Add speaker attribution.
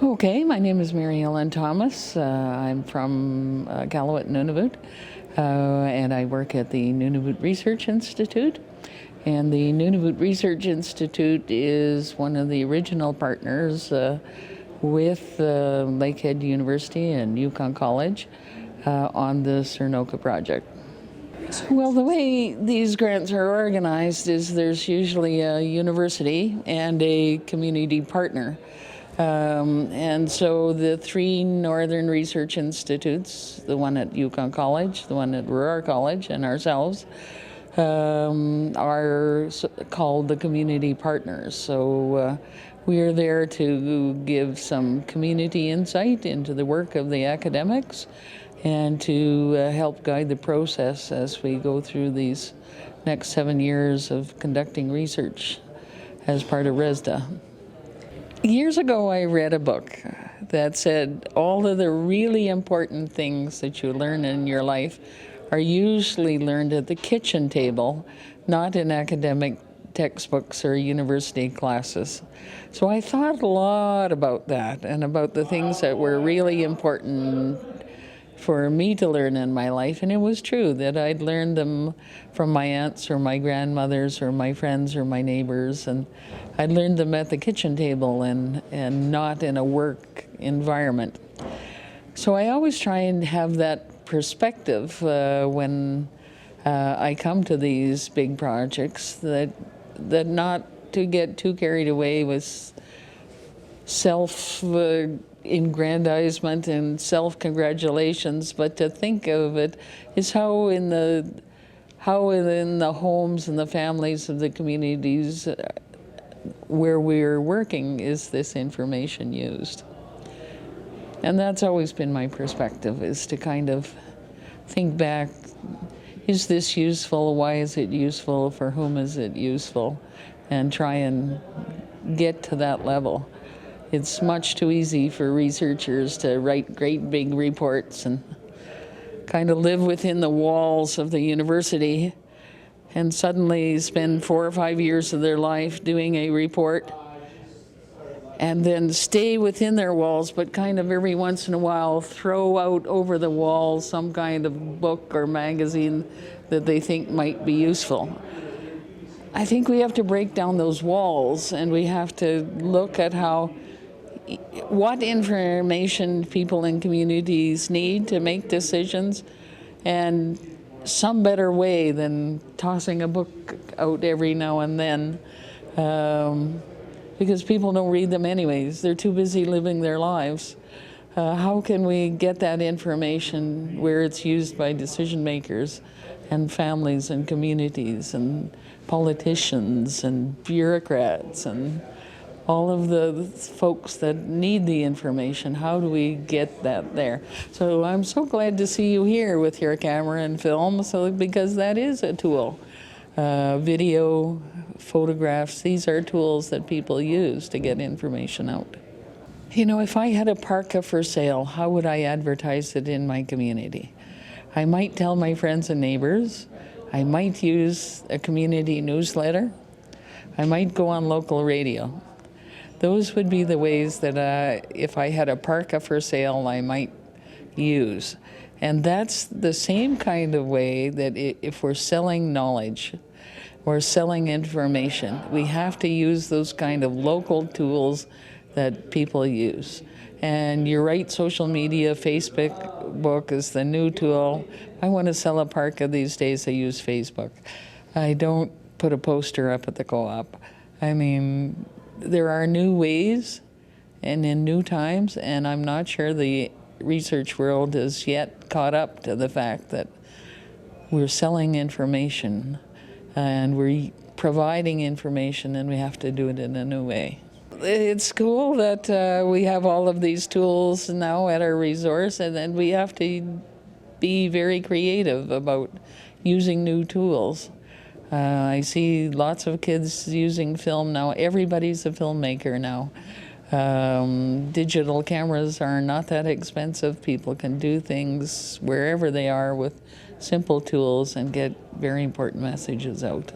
Speaker 1: Okay, my name is Mary Ellen Thomas. I'm from Nunavut, and I work at the Nunavut Research Institute. And the Nunavut Research Institute is one of the original partners with Lakehead University and Yukon College on the Cernoka project. Well, the way these grants are organized is there's usually a university and a community partner. And so the three Northern Research Institutes, the one at Yukon College, the one at Aurora College, and ourselves, are called the community partners. So we are there to give some community insight into the work of the academics and to help guide the process as we go through these next 7 years of conducting research as part of ReSDA. Years ago, I read a book that said all of the really important things that you learn in your life are usually learned at the kitchen table, not in academic textbooks or university classes. So I thought a lot about that and about the things that were really important for me to learn in my life, and it was true that I'd learned them from my aunts or my grandmothers or my friends or my neighbors, and I'd learned them at the kitchen table and not in a work environment. So I always try and have that perspective when I come to these big projects, that not to get too carried away with self-aggrandizement and self-congratulations, but to think of it is how in the homes and the families of the communities where we're working is this information used. And that's always been my perspective, is to kind of think back, is this useful, why is it useful, for whom is it useful, and try and get to that level. It's much too easy for researchers to write great big reports and kind of live within the walls of the university and suddenly spend 4 or 5 years of their life doing a report and then stay within their walls, but kind of every once in a while throw out over the wall some kind of book or magazine that they think might be useful. I think we have to break down those walls, and we have to look at what information people in communities need to make decisions, and some better way than tossing a book out every now and then, because people don't read them anyways. They're too busy living their lives. How can we get that information where it's used by decision makers and families and communities and politicians and bureaucrats and all of the folks that need the information? How do we get that there? So I'm so glad to see you here with your camera and film, because that is a tool. Video, photographs, these are tools that people use to get information out. You know, if I had a parka for sale, how would I advertise it in my community? I might tell my friends and neighbors. I might use a community newsletter. I might go on local radio. Those would be the ways that if I had a parka for sale, I might use. And that's the same kind of way that if we're selling knowledge, we're selling information, we have to use those kind of local tools that people use. And you're right, social media, Facebook is the new tool. I want to sell a parka these days, I use Facebook. I don't put a poster up at the co-op. I mean, there are new ways and in new times, and I'm not sure the research world has yet caught up to the fact that we're selling information and we're providing information, and we have to do it in a new way. It's cool that we have all of these tools now at our resource, and then we have to be very creative about using new tools. I see lots of kids using film now. Everybody's a filmmaker now. Digital cameras are not that expensive. People can do things wherever they are with simple tools and get very important messages out.